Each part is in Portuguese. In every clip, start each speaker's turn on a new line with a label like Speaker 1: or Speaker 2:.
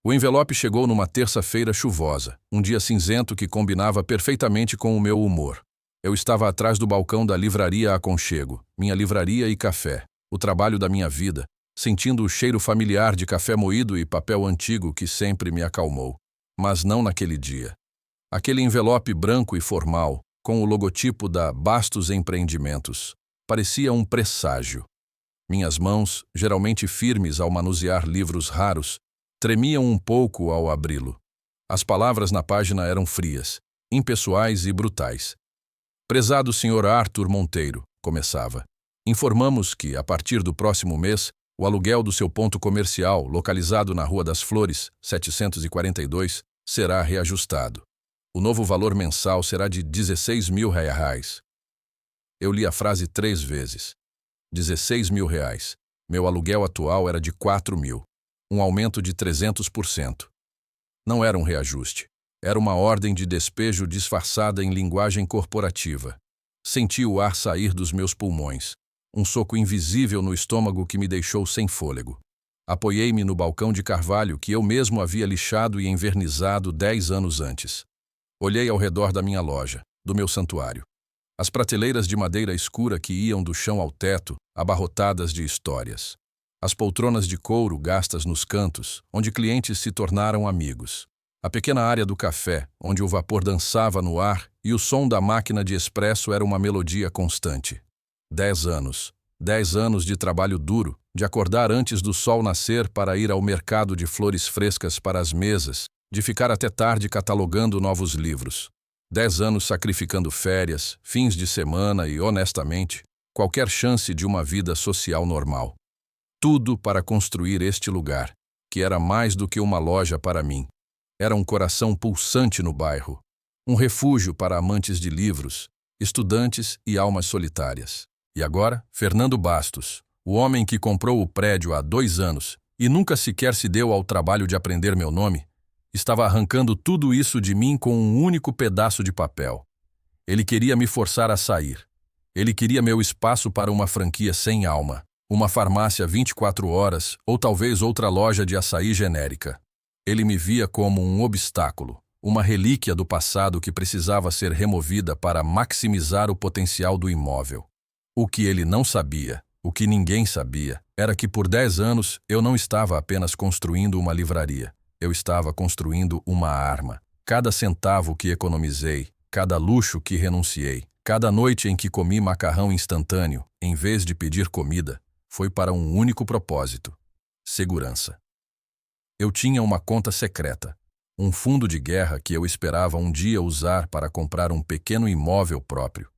Speaker 1: O envelope chegou numa terça-feira chuvosa, um dia cinzento que combinava perfeitamente com o meu humor. Eu estava atrás do balcão da livraria Aconchego, minha livraria e café, o trabalho da minha vida, sentindo o cheiro familiar de café moído e papel antigo que sempre me acalmou. Mas não naquele dia. Aquele envelope branco e formal, com o logotipo da Bastos Empreendimentos, parecia um presságio. Minhas mãos, geralmente firmes ao manusear livros raros, tremiam um pouco ao abri-lo. As palavras na página eram frias, impessoais e brutais. Prezado Sr. Arthur Monteiro, começava. Informamos que, a partir do próximo mês, o aluguel do seu ponto comercial, localizado na Rua das Flores, 742, será reajustado. O novo valor mensal será de R$16 mil. Eu li a frase 3 vezes. R$16 mil. Meu aluguel atual era de 4 mil. Um aumento de 300%. Não era um reajuste. Era uma ordem de despejo disfarçada em linguagem corporativa. Senti o ar sair dos meus pulmões. Um soco invisível no estômago que me deixou sem fôlego. Apoiei-me no balcão de carvalho que eu mesmo havia lixado e envernizado 10 anos antes. Olhei ao redor da minha loja, do meu santuário. As prateleiras de madeira escura que iam do chão ao teto, abarrotadas de histórias. As poltronas de couro gastas nos cantos, onde clientes se tornaram amigos. A pequena área do café, onde o vapor dançava no ar e o som da máquina de expresso era uma melodia constante. 10 anos. 10 anos de trabalho duro, de acordar antes do sol nascer para ir ao mercado de flores frescas para as mesas, de ficar até tarde catalogando novos livros. 10 anos sacrificando férias, fins de semana e, honestamente, qualquer chance de uma vida social normal. Tudo para construir este lugar, que era mais do que uma loja para mim. Era um coração pulsante no bairro, um refúgio para amantes de livros, estudantes e almas solitárias. E agora, Fernando Bastos, o homem que comprou o prédio há 2 anos e nunca sequer se deu ao trabalho de aprender meu nome, estava arrancando tudo isso de mim com um único pedaço de papel. Ele queria me forçar a sair. Ele queria meu espaço para uma franquia sem alma. Uma farmácia 24 horas ou talvez outra loja de açaí genérica. Ele me via como um obstáculo, uma relíquia do passado que precisava ser removida para maximizar o potencial do imóvel. O que ele não sabia, o que ninguém sabia, era que por 10 anos eu não estava apenas construindo uma livraria. Eu estava construindo uma arma. Cada centavo que economizei, cada luxo que renunciei, cada noite em que comi macarrão instantâneo, em vez de pedir comida, foi para um único propósito: segurança. Eu tinha uma conta secreta, um fundo de guerra que eu esperava um dia usar para comprar um pequeno imóvel próprio.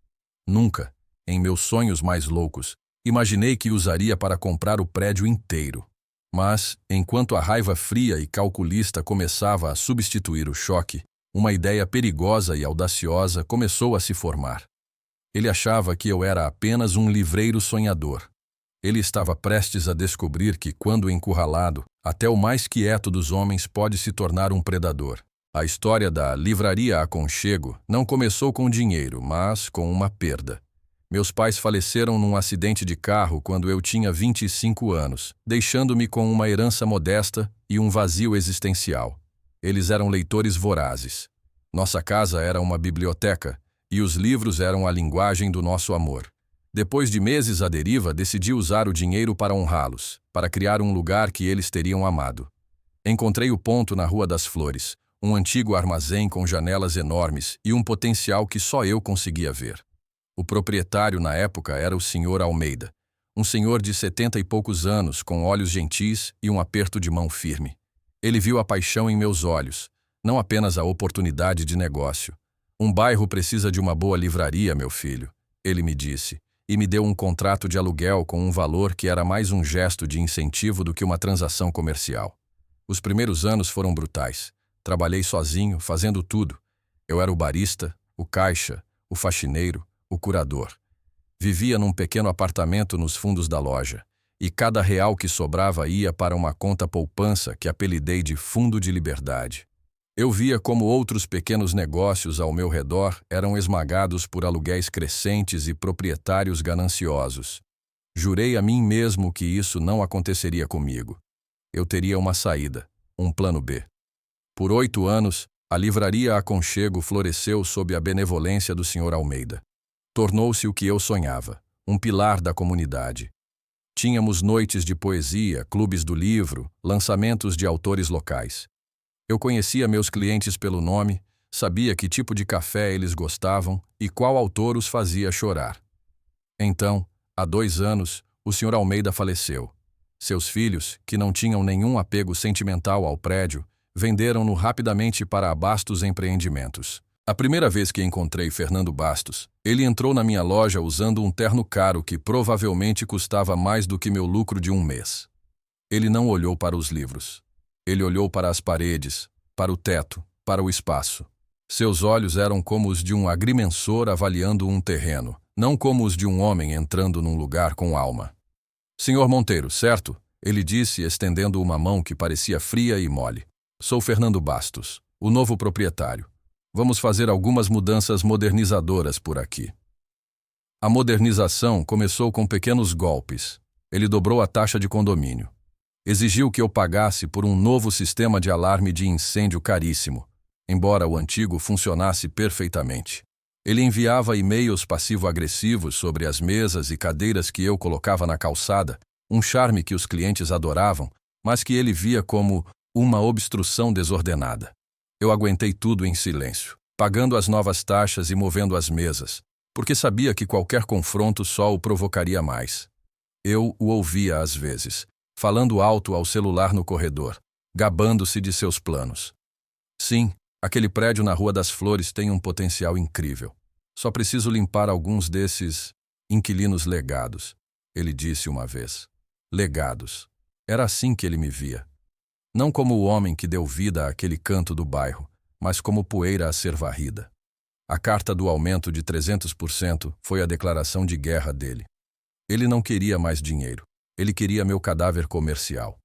Speaker 1: Nunca, em meus sonhos mais loucos, imaginei que usaria para comprar o prédio inteiro. Mas, enquanto a raiva fria e calculista começava a substituir o choque, uma ideia perigosa e audaciosa começou a se formar. Ele achava que eu era apenas um livreiro sonhador. Ele estava prestes a descobrir que, quando encurralado, até o mais quieto dos homens pode se tornar um predador. A história da livraria Aconchego não começou com dinheiro, mas com uma perda. Meus pais faleceram num acidente de carro quando eu tinha 25 anos, deixando-me com uma herança modesta e um vazio existencial. Eles eram leitores vorazes. Nossa casa era uma biblioteca, e os livros eram a linguagem do nosso amor. Depois de meses à deriva, decidi usar o dinheiro para honrá-los, para criar um lugar que eles teriam amado. Encontrei o ponto na Rua das Flores, um antigo armazém com janelas enormes e um potencial que só eu conseguia ver. O proprietário na época era o Sr. Almeida, um senhor de 70 e poucos anos, com olhos gentis e um aperto de mão firme. Ele viu a paixão em meus olhos, não apenas a oportunidade de negócio. Um bairro precisa de uma boa livraria, meu filho, ele me disse, e me deu um contrato de aluguel com um valor que era mais um gesto de incentivo do que uma transação comercial. Os primeiros anos foram brutais. Trabalhei sozinho, fazendo tudo. Eu era o barista, o caixa, o faxineiro, o curador. Vivia num pequeno apartamento nos fundos da loja, e cada real que sobrava ia para uma conta poupança que apelidei de Fundo de Liberdade. Eu via como outros pequenos negócios ao meu redor eram esmagados por aluguéis crescentes e proprietários gananciosos. Jurei a mim mesmo que isso não aconteceria comigo. Eu teria uma saída, um plano B. Por 8 anos, a livraria Aconchego floresceu sob a benevolência do Sr. Almeida. Tornou-se o que eu sonhava, um pilar da comunidade. Tínhamos noites de poesia, clubes do livro, lançamentos de autores locais. Eu conhecia meus clientes pelo nome, sabia que tipo de café eles gostavam e qual autor os fazia chorar. Então, há 2 anos, o Sr. Almeida faleceu. Seus filhos, que não tinham nenhum apego sentimental ao prédio, venderam-no rapidamente para a Bastos Empreendimentos. A primeira vez que encontrei Fernando Bastos, ele entrou na minha loja usando um terno caro que provavelmente custava mais do que meu lucro de um mês. Ele não olhou para os livros. Ele olhou para as paredes, para o teto, para o espaço. Seus olhos eram como os de um agrimensor avaliando um terreno, não como os de um homem entrando num lugar com alma. Senhor Monteiro, certo? Ele disse, estendendo uma mão que parecia fria e mole. Sou Fernando Bastos, o novo proprietário. Vamos fazer algumas mudanças modernizadoras por aqui. A modernização começou com pequenos golpes. Ele dobrou a taxa de condomínio. Exigiu que eu pagasse por um novo sistema de alarme de incêndio caríssimo, embora o antigo funcionasse perfeitamente. Ele enviava e-mails passivo-agressivos sobre as mesas e cadeiras que eu colocava na calçada, um charme que os clientes adoravam, mas que ele via como uma obstrução desordenada. Eu aguentei tudo em silêncio, pagando as novas taxas e movendo as mesas, porque sabia que qualquer confronto só o provocaria mais. Eu o ouvia às vezes, falando alto ao celular no corredor, gabando-se de seus planos. Sim, aquele prédio na Rua das Flores tem um potencial incrível. Só preciso limpar alguns desses inquilinos legados, ele disse uma vez. Legados. Era assim que ele me via. Não como o homem que deu vida àquele canto do bairro, mas como poeira a ser varrida. A carta do aumento de 300% foi a declaração de guerra dele. Ele não queria mais dinheiro. Ele queria meu cadáver comercial.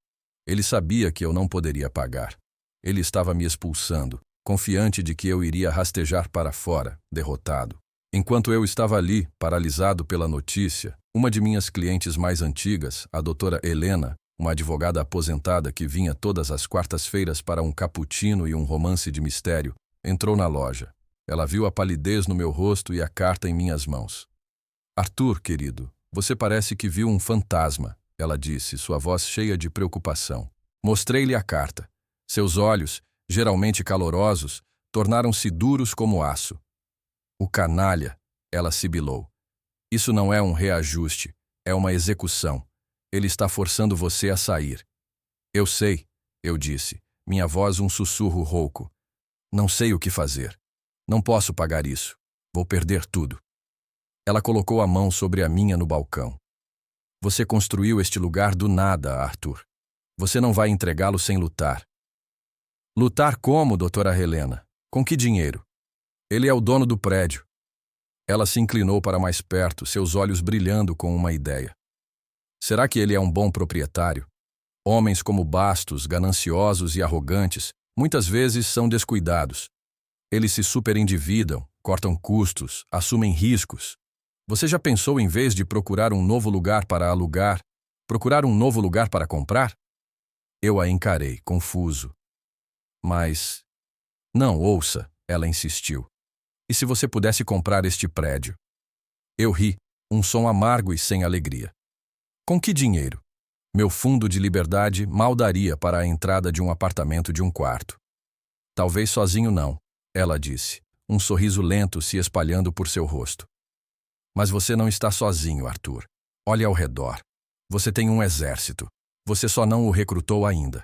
Speaker 1: Ele sabia que eu não poderia pagar. Ele estava me expulsando, confiante de que eu iria rastejar para fora, derrotado. Enquanto eu estava ali, paralisado pela notícia, uma de minhas clientes mais antigas, a doutora Helena, uma advogada aposentada que vinha todas as quartas-feiras para um cappuccino e um romance de mistério, entrou na loja. Ela viu a palidez no meu rosto e a carta em minhas mãos. Arthur, querido, você parece que viu um fantasma, ela disse, sua voz cheia de preocupação. Mostrei-lhe a carta. Seus olhos, geralmente calorosos, tornaram-se duros como aço. O canalha, ela sibilou. Isso não é um reajuste, é uma execução. Ele está forçando você a sair. Eu sei, eu disse, minha voz um sussurro rouco. Não sei o que fazer. Não posso pagar isso. Vou perder tudo. Ela colocou a mão sobre a minha no balcão. Você construiu este lugar do nada, Arthur. Você não vai entregá-lo sem lutar. Lutar como, doutora Helena? Com que dinheiro? Ele é o dono do prédio. Ela se inclinou para mais perto, seus olhos brilhando com uma ideia. Será que ele é um bom proprietário? Homens como Bastos, gananciosos e arrogantes, muitas vezes são descuidados. Eles se superendividam, cortam custos, assumem riscos. Você já pensou em vez de procurar um novo lugar para alugar, procurar um novo lugar para comprar? Eu a encarei, confuso. Mas... Não, ouça, ela insistiu. E se você pudesse comprar este prédio? Eu ri, um som amargo e sem alegria. Com que dinheiro? Meu fundo de liberdade mal daria para a entrada de um apartamento de um quarto. Talvez sozinho não, ela disse, um sorriso lento se espalhando por seu rosto. Mas você não está sozinho, Arthur. Olhe ao redor. Você tem um exército. Você só não o recrutou ainda.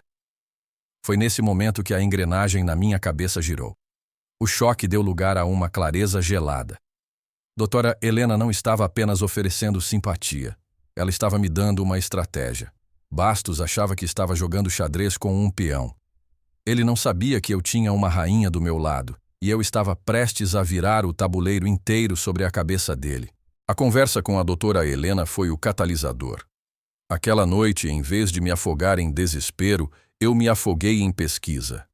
Speaker 1: Foi nesse momento que a engrenagem na minha cabeça girou. O choque deu lugar a uma clareza gelada. Doutora Helena não estava apenas oferecendo simpatia. Ela estava me dando uma estratégia. Bastos achava que estava jogando xadrez com um peão. Ele não sabia que eu tinha uma rainha do meu lado, e eu estava prestes a virar o tabuleiro inteiro sobre a cabeça dele. A conversa com a doutora Helena foi o catalisador. Aquela noite, em vez de me afogar em desespero, eu me afoguei em pesquisa.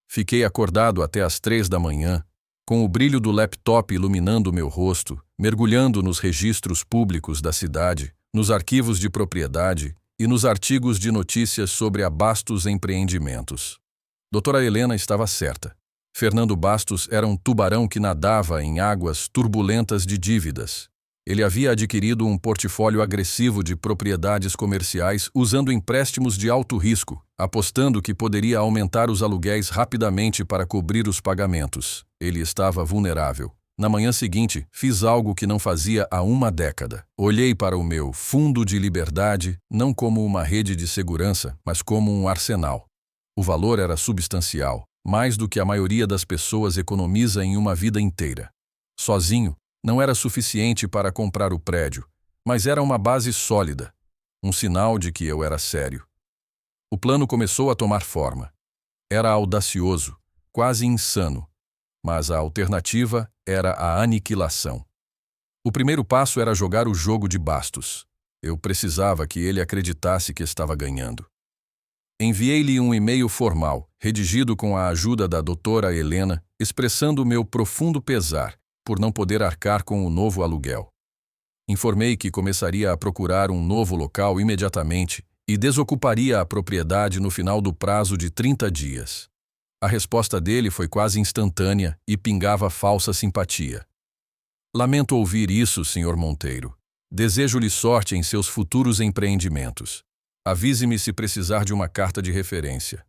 Speaker 1: Fiquei acordado até às 3 da manhã, com o brilho do laptop iluminando meu rosto, mergulhando nos registros públicos da cidade, nos arquivos de propriedade, e nos artigos de notícias sobre a Bastos Empreendimentos. Doutora Helena estava certa. Fernando Bastos era um tubarão que nadava em águas turbulentas de dívidas. Ele havia adquirido um portfólio agressivo de propriedades comerciais usando empréstimos de alto risco, apostando que poderia aumentar os aluguéis rapidamente para cobrir os pagamentos. Ele estava vulnerável. Na manhã seguinte, fiz algo que não fazia há uma década. Olhei para o meu fundo de liberdade não como uma rede de segurança, mas como um arsenal. O valor era substancial, mais do que a maioria das pessoas economiza em uma vida inteira. Sozinho, não era suficiente para comprar o prédio, mas era uma base sólida, um sinal de que eu era sério. O plano começou a tomar forma. Era audacioso, quase insano, mas a alternativa era a aniquilação. O primeiro passo era jogar o jogo de Bastos. Eu precisava que ele acreditasse que estava ganhando. Enviei-lhe um e-mail formal, redigido com a ajuda da doutora Helena, expressando o meu profundo pesar por não poder arcar com o novo aluguel. Informei que começaria a procurar um novo local imediatamente e desocuparia a propriedade no final do prazo de 30 dias. A resposta dele foi quase instantânea e pingava falsa simpatia. Lamento ouvir isso, Sr. Monteiro. Desejo-lhe sorte em seus futuros empreendimentos. Avise-me se precisar de uma carta de referência.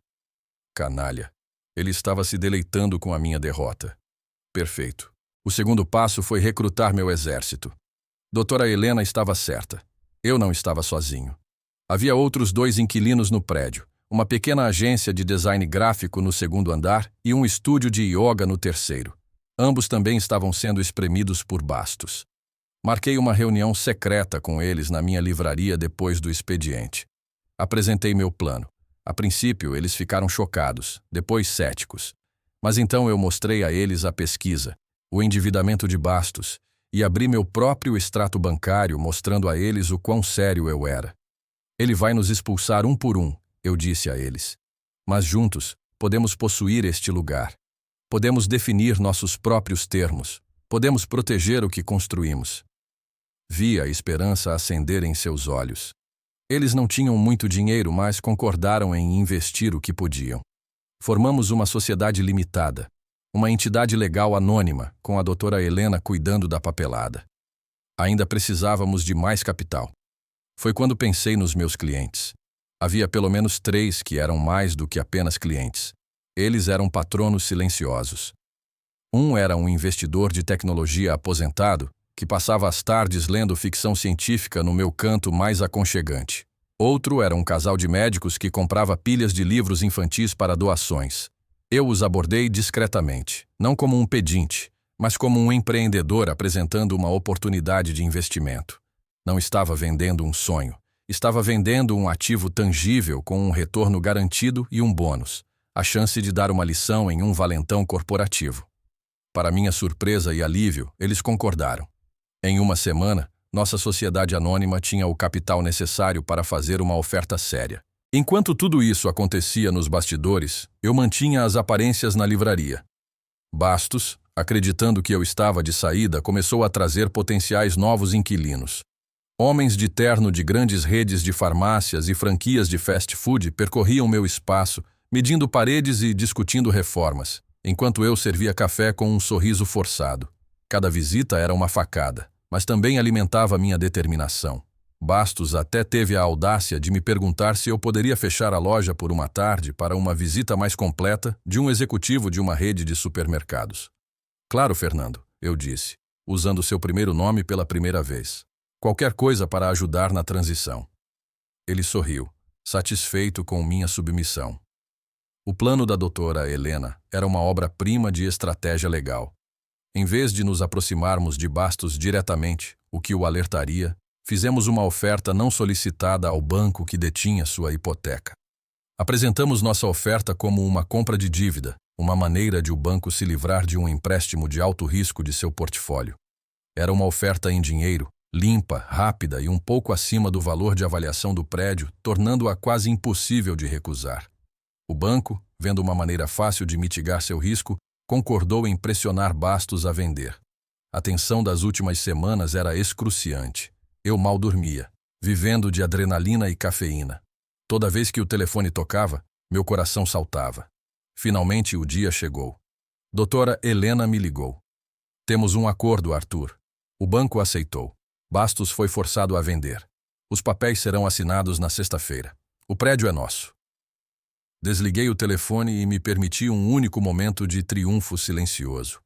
Speaker 1: Canalha. Ele estava se deleitando com a minha derrota. Perfeito. O segundo passo foi recrutar meu exército. Doutora Helena estava certa. Eu não estava sozinho. Havia outros 2 inquilinos no prédio, uma pequena agência de design gráfico no segundo andar e um estúdio de yoga no terceiro. Ambos também estavam sendo espremidos por Bastos. Marquei uma reunião secreta com eles na minha livraria depois do expediente. Apresentei meu plano. A princípio, eles ficaram chocados, depois céticos. Mas então eu mostrei a eles a pesquisa, o endividamento de Bastos, e abri meu próprio extrato bancário mostrando a eles o quão sério eu era. Ele vai nos expulsar um por um, eu disse a eles. Mas juntos, podemos possuir este lugar. Podemos definir nossos próprios termos. Podemos proteger o que construímos. Vi a esperança acender em seus olhos. Eles não tinham muito dinheiro, mas concordaram em investir o que podiam. Formamos uma sociedade limitada, uma entidade legal anônima, com a doutora Helena cuidando da papelada. Ainda precisávamos de mais capital. Foi quando pensei nos meus clientes. Havia pelo menos 3 que eram mais do que apenas clientes. Eles eram patronos silenciosos. Um era um investidor de tecnologia aposentado, que passava as tardes lendo ficção científica no meu canto mais aconchegante. Outro era um casal de médicos que comprava pilhas de livros infantis para doações. Eu os abordei discretamente, não como um pedinte, mas como um empreendedor apresentando uma oportunidade de investimento. Não estava vendendo um sonho, estava vendendo um ativo tangível com um retorno garantido e um bônus, a chance de dar uma lição em um valentão corporativo. Para minha surpresa e alívio, eles concordaram. Em uma semana, nossa sociedade anônima tinha o capital necessário para fazer uma oferta séria. Enquanto tudo isso acontecia nos bastidores, eu mantinha as aparências na livraria. Bastos, acreditando que eu estava de saída, começou a trazer potenciais novos inquilinos. Homens de terno de grandes redes de farmácias e franquias de fast food percorriam meu espaço, medindo paredes e discutindo reformas, enquanto eu servia café com um sorriso forçado. Cada visita era uma facada, mas também alimentava minha determinação. Bastos até teve a audácia de me perguntar se eu poderia fechar a loja por uma tarde para uma visita mais completa de um executivo de uma rede de supermercados. Claro, Fernando, eu disse, usando seu primeiro nome pela primeira vez. Qualquer coisa para ajudar na transição. Ele sorriu, satisfeito com minha submissão. O plano da doutora Helena era uma obra-prima de estratégia legal. Em vez de nos aproximarmos de Bastos diretamente, o que o alertaria, fizemos uma oferta não solicitada ao banco que detinha sua hipoteca. Apresentamos nossa oferta como uma compra de dívida, uma maneira de o banco se livrar de um empréstimo de alto risco de seu portfólio. Era uma oferta em dinheiro, limpa, rápida e um pouco acima do valor de avaliação do prédio, tornando-a quase impossível de recusar. O banco, vendo uma maneira fácil de mitigar seu risco, concordou em pressionar Bastos a vender. A tensão das últimas semanas era excruciante. Eu mal dormia. vivendo de adrenalina e cafeína. Toda vez que o telefone tocava, meu coração saltava. Finalmente o dia chegou. Doutora Helena me ligou. Temos um acordo, Arthur. O banco aceitou. Bastos foi forçado a vender. Os papéis serão assinados na sexta-feira. O prédio é nosso. Desliguei o telefone e me permiti um único momento de triunfo silencioso.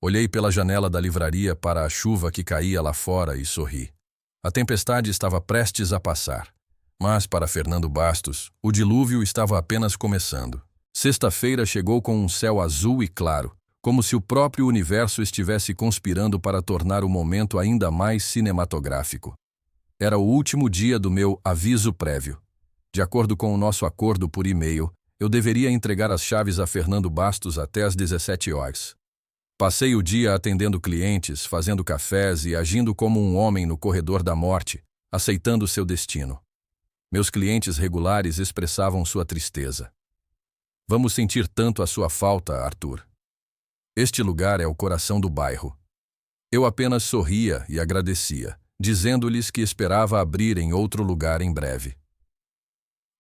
Speaker 1: Olhei pela janela da livraria para a chuva que caía lá fora e sorri. A tempestade estava prestes a passar. Mas, para Fernando Bastos, o dilúvio estava apenas começando. Sexta-feira chegou com um céu azul e claro, como se o próprio universo estivesse conspirando para tornar o momento ainda mais cinematográfico. Era o último dia do meu aviso prévio. De acordo com o nosso acordo por e-mail, eu deveria entregar as chaves a Fernando Bastos até às 17 horas. Passei o dia atendendo clientes, fazendo cafés e agindo como um homem no corredor da morte, aceitando seu destino. Meus clientes regulares expressavam sua tristeza. Vamos sentir tanto a sua falta, Arthur. Este lugar é o coração do bairro. Eu apenas sorria e agradecia, dizendo-lhes que esperava abrir em outro lugar em breve.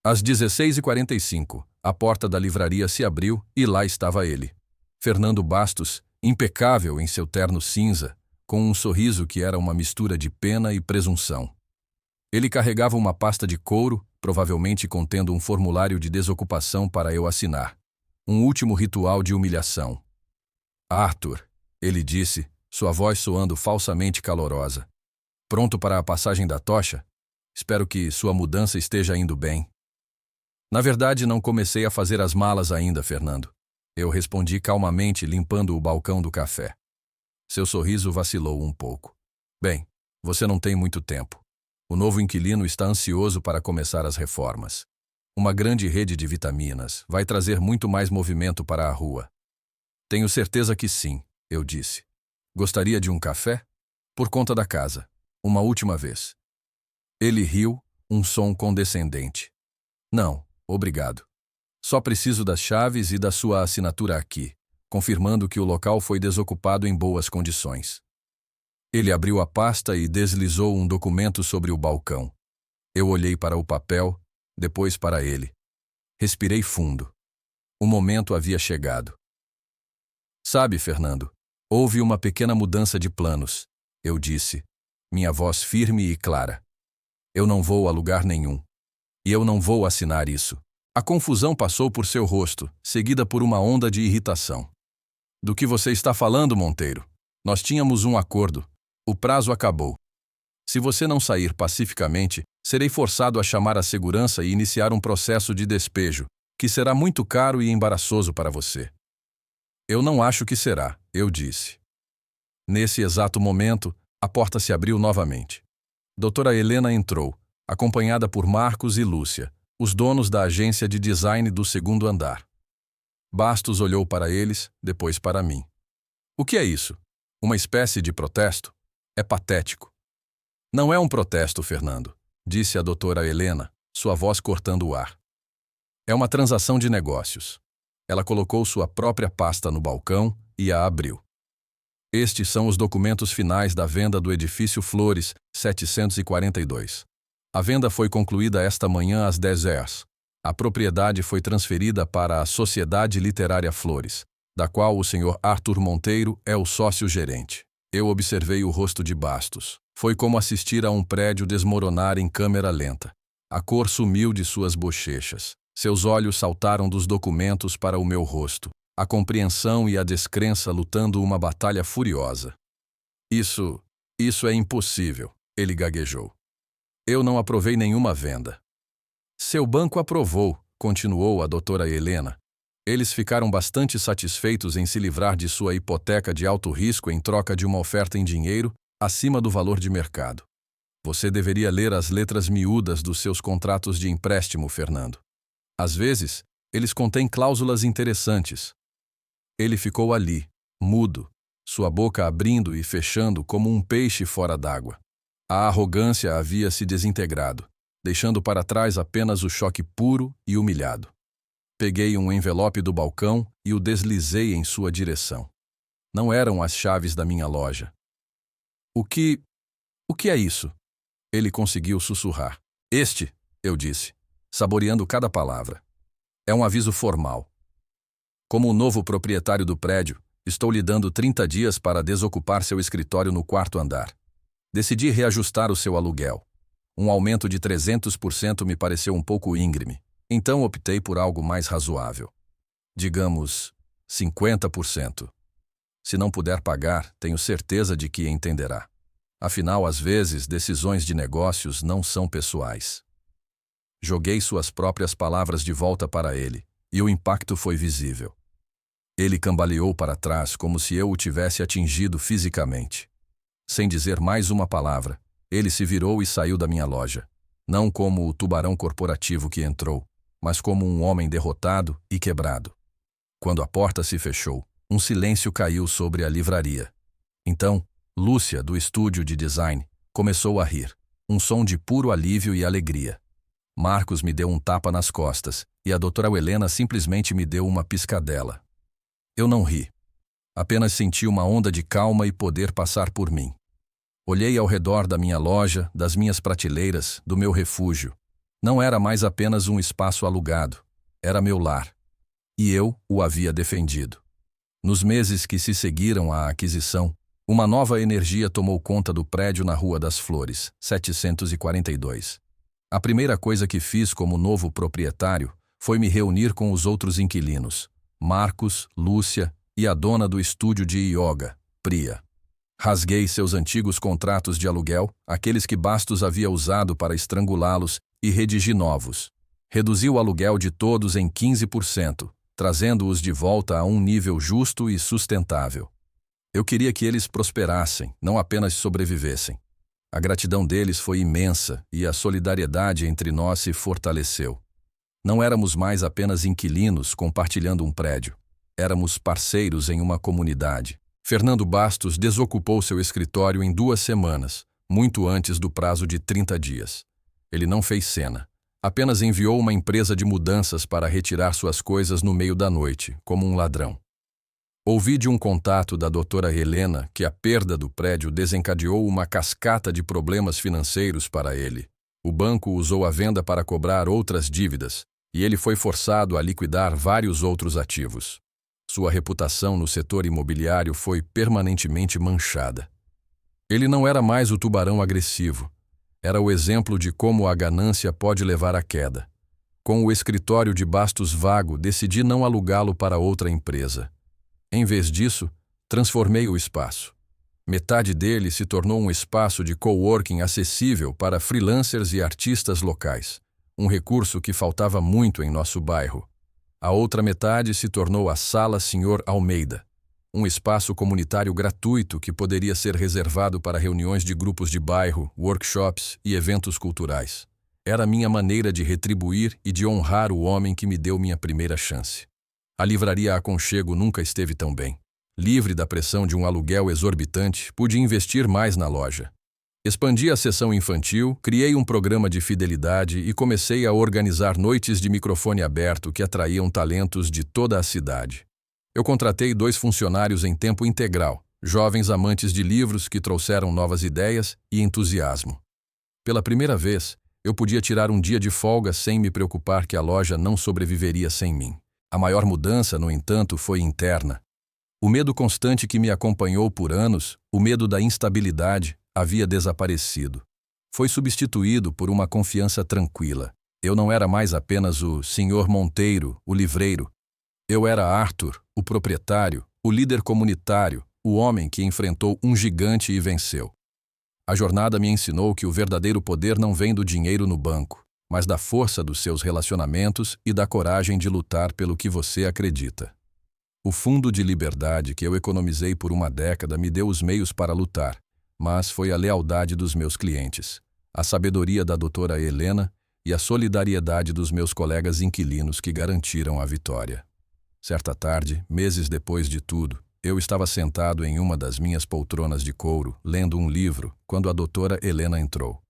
Speaker 1: Às 16h45, a porta da livraria se abriu e lá estava ele. Fernando Bastos, impecável em seu terno cinza, com um sorriso que era uma mistura de pena e presunção. Ele carregava uma pasta de couro, provavelmente contendo um formulário de desocupação para eu assinar. Um último ritual de humilhação. Arthur, ele disse, sua voz soando falsamente calorosa. Pronto para a passagem da tocha? Espero que sua mudança esteja indo bem. Na verdade, não comecei a fazer as malas ainda, Fernando. Eu respondi calmamente, limpando o balcão do café. Seu sorriso vacilou um pouco. Bem, você não tem muito tempo. O novo inquilino está ansioso para começar as reformas. Uma grande rede de vitaminas vai trazer muito mais movimento para a rua. Tenho certeza que sim, eu disse. Gostaria de um café? Por conta da casa. Uma última vez. Ele riu, um som condescendente. Não, obrigado. Só preciso das chaves e da sua assinatura aqui, confirmando que o local foi desocupado em boas condições. Ele abriu a pasta e deslizou um documento sobre o balcão. Eu olhei para o papel, depois para ele. Respirei fundo. O momento havia chegado. Sabe, Fernando, houve uma pequena mudança de planos, eu disse, minha voz firme e clara. Eu não vou a lugar nenhum. E eu não vou assinar isso. A confusão passou por seu rosto, seguida por uma onda de irritação. Do que você está falando, Monteiro? Nós tínhamos um acordo. O prazo acabou. Se você não sair pacificamente, serei forçado a chamar a segurança e iniciar um processo de despejo, que será muito caro e embaraçoso para você. Eu não acho que será, eu disse. Nesse exato momento, a porta se abriu novamente. Doutora Helena entrou, acompanhada por Marcos e Lúcia, os donos da agência de design do segundo andar. Bastos olhou para eles, depois para mim. O que é isso? Uma espécie de protesto? É patético. Não é um protesto, Fernando, disse a doutora Helena, sua voz cortando o ar. É uma transação de negócios. Ela colocou sua própria pasta no balcão e a abriu. Estes são os documentos finais da venda do edifício Flores 742. A venda foi concluída esta manhã às 10 horas. A propriedade foi transferida para a Sociedade Literária Flores, da qual o senhor Arthur Monteiro é o sócio-gerente. Eu observei o rosto de Bastos. Foi como assistir a um prédio desmoronar em câmera lenta. A cor sumiu de suas bochechas. Seus olhos saltaram dos documentos para o meu rosto. A compreensão e a descrença lutando uma batalha furiosa. Isso é impossível, ele gaguejou. Eu não aprovei nenhuma venda. Seu banco aprovou, continuou a doutora Helena. Eles ficaram bastante satisfeitos em se livrar de sua hipoteca de alto risco em troca de uma oferta em dinheiro acima do valor de mercado. Você deveria ler as letras miúdas dos seus contratos de empréstimo, Fernando. Às vezes, eles contêm cláusulas interessantes. Ele ficou ali, mudo, sua boca abrindo e fechando como um peixe fora d'água. A arrogância havia se desintegrado, deixando para trás apenas o choque puro e humilhado. Peguei um envelope do balcão e o deslizei em sua direção. Não eram as chaves da minha loja. O que é isso? Ele conseguiu sussurrar. Este, eu disse, saboreando cada palavra. É um aviso formal. Como o novo proprietário do prédio, estou lhe dando 30 dias para desocupar seu escritório no 4º andar. Decidi reajustar o seu aluguel. Um aumento de 300% me pareceu um pouco íngreme, então optei por algo mais razoável. Digamos, 50%. Se não puder pagar, tenho certeza de que entenderá. Afinal, às vezes, decisões de negócios não são pessoais. Joguei suas próprias palavras de volta para ele, e o impacto foi visível. Ele cambaleou para trás como se eu o tivesse atingido fisicamente. Sem dizer mais uma palavra, ele se virou e saiu da minha loja, não como o tubarão corporativo que entrou, mas como um homem derrotado e quebrado. Quando a porta se fechou, um silêncio caiu sobre a livraria. Então, Lúcia, do estúdio de design, começou a rir, um som de puro alívio e alegria. Marcos me deu um tapa nas costas e a doutora Helena simplesmente me deu uma piscadela. Eu não ri. Apenas senti uma onda de calma e poder passar por mim. Olhei ao redor da minha loja, das minhas prateleiras, do meu refúgio. Não era mais apenas um espaço alugado. Era meu lar. E eu o havia defendido. Nos meses que se seguiram à aquisição, uma nova energia tomou conta do prédio na Rua das Flores, 742. A primeira coisa que fiz como novo proprietário foi me reunir com os outros inquilinos, Marcos, Lúcia e a dona do estúdio de yoga, Priya. Rasguei seus antigos contratos de aluguel, aqueles que Bastos havia usado para estrangulá-los, e redigi novos. Reduzi o aluguel de todos em 15%, trazendo-os de volta a um nível justo e sustentável. Eu queria que eles prosperassem, não apenas sobrevivessem. A gratidão deles foi imensa e a solidariedade entre nós se fortaleceu. Não éramos mais apenas inquilinos compartilhando um prédio. Éramos parceiros em uma comunidade. Fernando Bastos desocupou seu escritório em 2 semanas, muito antes do prazo de 30 dias. Ele não fez cena. Apenas enviou uma empresa de mudanças para retirar suas coisas no meio da noite, como um ladrão. Ouvi de um contato da doutora Helena que a perda do prédio desencadeou uma cascata de problemas financeiros para ele. O banco usou a venda para cobrar outras dívidas, e ele foi forçado a liquidar vários outros ativos. Sua reputação no setor imobiliário foi permanentemente manchada. Ele não era mais o tubarão agressivo. Era o exemplo de como a ganância pode levar à queda. Com o escritório de Bastos vago, decidi não alugá-lo para outra empresa. Em vez disso, transformei o espaço. Metade dele se tornou um espaço de coworking acessível para freelancers e artistas locais, um recurso que faltava muito em nosso bairro. A outra metade se tornou a Sala Sr. Almeida, um espaço comunitário gratuito que poderia ser reservado para reuniões de grupos de bairro, workshops e eventos culturais. Era minha maneira de retribuir e de honrar o homem que me deu minha primeira chance. A livraria Aconchego nunca esteve tão bem. Livre da pressão de um aluguel exorbitante, pude investir mais na loja. Expandi a seção infantil, criei um programa de fidelidade e comecei a organizar noites de microfone aberto que atraíam talentos de toda a cidade. Eu contratei 2 funcionários em tempo integral, jovens amantes de livros que trouxeram novas ideias e entusiasmo. Pela primeira vez, eu podia tirar um dia de folga sem me preocupar que a loja não sobreviveria sem mim. A maior mudança, no entanto, foi interna. O medo constante que me acompanhou por anos, o medo da instabilidade, havia desaparecido. Foi substituído por uma confiança tranquila. Eu não era mais apenas o Sr. Monteiro, o livreiro. Eu era Arthur, o proprietário, o líder comunitário, o homem que enfrentou um gigante e venceu. A jornada me ensinou que o verdadeiro poder não vem do dinheiro no banco, mas da força dos seus relacionamentos e da coragem de lutar pelo que você acredita. O fundo de liberdade que eu economizei por uma década me deu os meios para lutar, mas foi a lealdade dos meus clientes, a sabedoria da doutora Helena e a solidariedade dos meus colegas inquilinos que garantiram a vitória. Certa tarde, meses depois de tudo, eu estava sentado em uma das minhas poltronas de couro, lendo um livro, quando a doutora Helena entrou.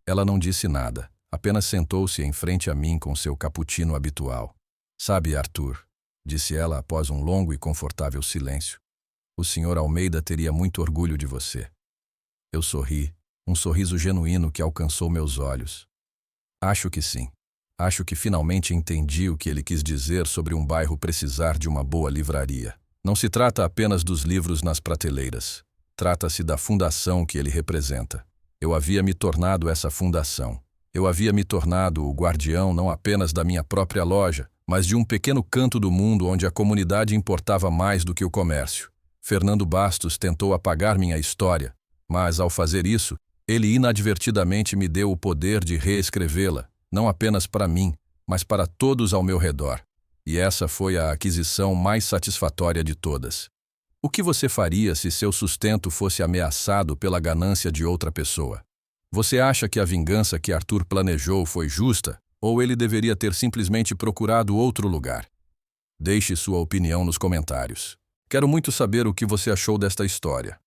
Speaker 1: Ela não disse nada, apenas sentou-se em frente a mim com seu cappuccino habitual. Sabe, Arthur, disse ela após um longo e confortável silêncio, o Sr. Almeida teria muito orgulho de você. Eu sorri, Um sorriso genuíno que alcançou meus olhos. Acho que sim. Acho que finalmente entendi o que ele quis dizer sobre um bairro precisar de uma boa livraria. Não se trata apenas dos livros nas prateleiras. Trata-se da fundação que ele representa. Eu havia me tornado essa fundação. Eu havia me tornado o guardião não apenas da minha própria loja, mas de um pequeno canto do mundo onde a comunidade importava mais do que o comércio. Fernando Bastos tentou apagar minha história, mas, ao fazer isso, ele inadvertidamente me deu o poder de reescrevê-la, não apenas para mim, mas para todos ao meu redor. E essa foi a aquisição mais satisfatória de todas. O que você faria se seu sustento fosse ameaçado pela ganância de outra pessoa? Você acha que a vingança que Arthur planejou foi justa, ou ele deveria ter simplesmente procurado outro lugar? Deixe sua opinião nos comentários. Quero muito saber o que você achou desta história.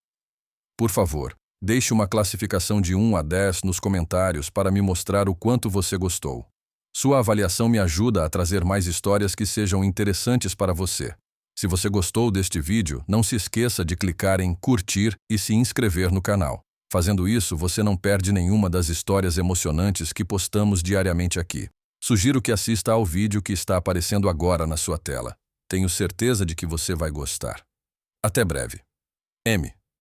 Speaker 1: Por favor, deixe uma classificação de 1 a 10 nos comentários para me mostrar o quanto você gostou. Sua avaliação me ajuda a trazer mais histórias que sejam interessantes para você. Se você gostou deste vídeo, não se esqueça de clicar em curtir e se inscrever no canal. Fazendo isso, você não perde nenhuma das histórias emocionantes que postamos diariamente aqui. Sugiro que assista ao vídeo que está aparecendo agora na sua tela. Tenho certeza de que você vai gostar. Até breve. M.